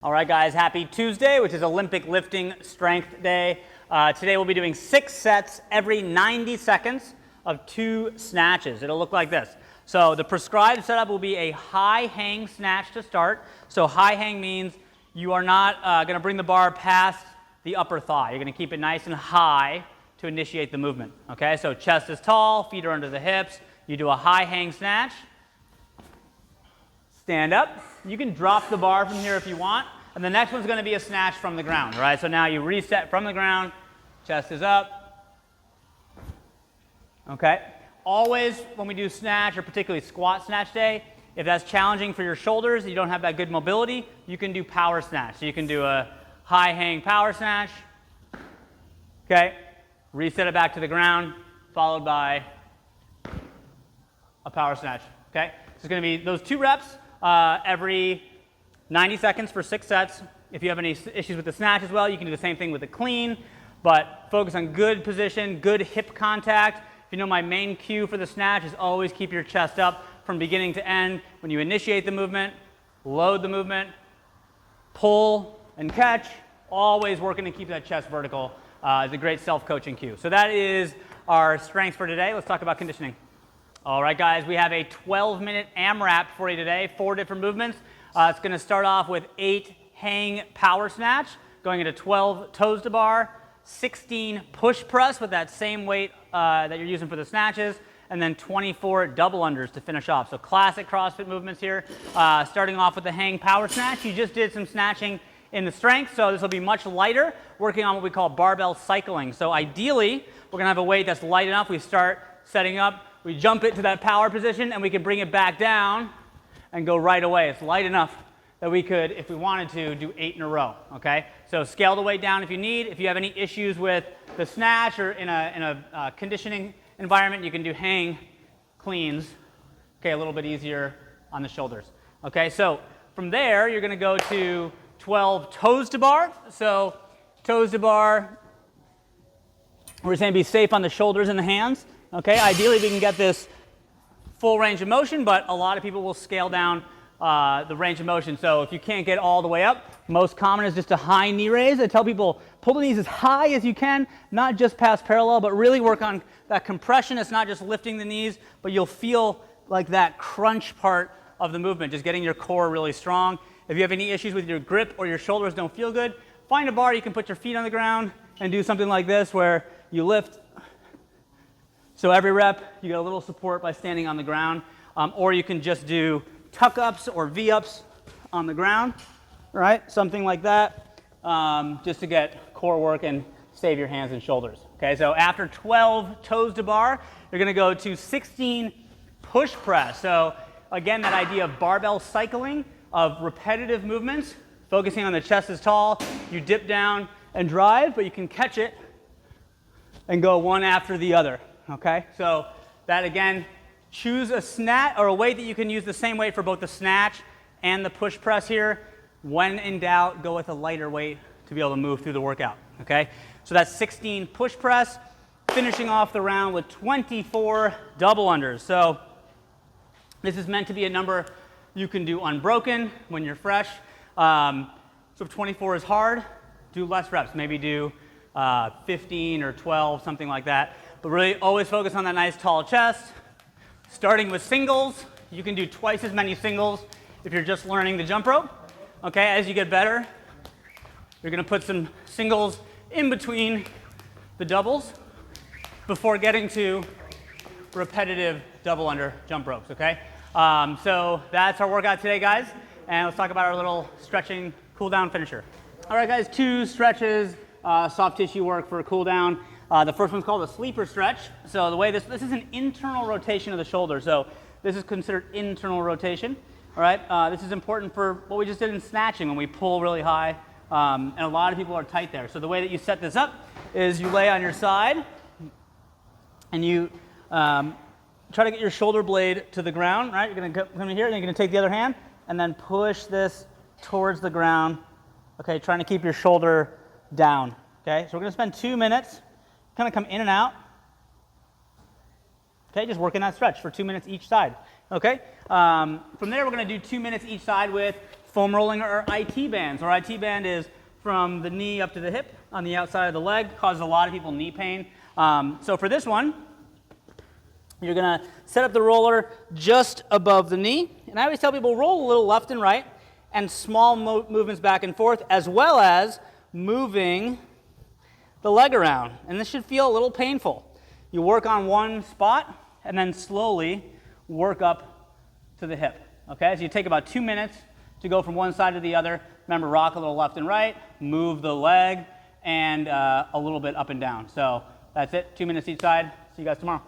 All right, guys, happy Tuesday, which is Olympic Lifting Strength Day. Today we'll be doing 6 sets every 90 seconds of 2 snatches. It'll look like this. So the prescribed setup will be a high hang snatch to start. So high hang means you are not going to bring the bar past the upper thigh. You're going to keep it nice and high to initiate the movement. Okay, so chest is tall, feet are under the hips. You do a high hang snatch. Stand up. You can drop the bar from here if you want. And the next one's going to be a snatch from the ground. All right, so now you reset from the ground. Chest is up. Okay. Always when we do snatch, or particularly squat snatch day, if that's challenging for your shoulders, you don't have that good mobility, you can do power snatch. So you can do a high hang power snatch. Okay. Reset it back to the ground, followed by a power snatch. Okay. So it's going to be those 2 reps every 90 seconds for 6 sets. If you have any issues with the snatch as well, you can do the same thing with the clean, but focus on good position, good hip contact. If you know, my main cue for the snatch is always keep your chest up from beginning to end. When you initiate the movement, load the movement, pull and catch, always working to keep that chest vertical. Is a great self-coaching cue. So that is our strength for today. Let's talk about conditioning. All right, guys, we have a 12-minute Amrap for you today, 4 different movements. It's going to start off with 8 hang power snatch, going into 12 toes to bar, 16 push press with that same weight that you're using for the snatches, and then 24 double unders to finish off. So classic CrossFit movements here. Starting off with the hang power snatch. You just did some snatching in the strength, so this will be much lighter, working on what we call barbell cycling. So ideally, we're going to have a weight that's light enough. We start setting up, we jump it to that power position, and we can bring it back down and go right away. It's light enough that we could, if we wanted to, do 8 in a row, okay? So scale the weight down if you need. If you have any issues with the snatch or in a conditioning environment, you can do hang cleans, okay, a little bit easier on the shoulders. Okay, so from there, you're gonna go to 12 toes to bar. So toes to bar, we're saying be safe on the shoulders and the hands, okay? Ideally, we can get this full range of motion, but a lot of people will scale down the range of motion. So if you can't get all the way up, most common is just a high knee raise. I tell people, pull the knees as high as you can, not just past parallel, but really work on that compression. It's not just lifting the knees, but you'll feel like that crunch part of the movement, just getting your core really strong. If you have any issues with your grip or your shoulders don't feel good, find a bar you can put your feet on the ground and do something like this where you lift. So every rep, you get a little support by standing on the ground, or you can just do tuck-ups or V-ups on the ground, right? Something like that, just to get core work and save your hands and shoulders. Okay, so after 12 toes to bar, you're gonna go to 16 push press. So again, that idea of barbell cycling, of repetitive movements, focusing on the chest is tall, you dip down and drive, but you can catch it and go one after the other. Okay, so that again, choose a snatch or a weight that you can use the same weight for both the snatch and the push press here. When in doubt, go with a lighter weight to be able to move through the workout. Okay, so that's 16 push press, finishing off the round with 24 double unders. So this is meant to be a number you can do unbroken when you're fresh. So if 24 is hard, do less reps. Maybe do 15 or 12, something like that. But really always focus on that nice tall chest. Starting with singles, you can do twice as many singles if you're just learning the jump rope. Okay, as you get better, you're gonna put some singles in between the doubles before getting to repetitive double under jump ropes, okay? So that's our workout today, guys. And let's talk about our little stretching cool down finisher. All right, guys, 2 stretches, soft tissue work for a cool down. The first one's called a sleeper stretch. So the way this is an internal rotation of the shoulder. So this is considered internal rotation. All right, this is important for what we just did in snatching when we pull really high. And a lot of people are tight there. So the way that you set this up is you lay on your side and you try to get your shoulder blade to the ground, right? You're gonna come in here and you're gonna take the other hand and then push this towards the ground. Okay, trying to keep your shoulder down. Okay, so we're gonna spend 2 minutes. Kind of come in and out. Okay, just working that stretch for 2 minutes each side. Okay, from there we're going to do 2 minutes each side with foam rolling or IT bands. Our IT band is from the knee up to the hip on the outside of the leg, causes a lot of people knee pain. So for this one, you're gonna set up the roller just above the knee. And I always tell people roll a little left and right and small movements back and forth, as well as moving the leg around. And this should feel a little painful. You work on one spot and then slowly work up to the hip. Okay, so you take about 2 minutes to go from one side to the other. Remember, rock a little left and right, move the leg, and a little bit up and down. So that's it, 2 minutes each side. See you guys tomorrow.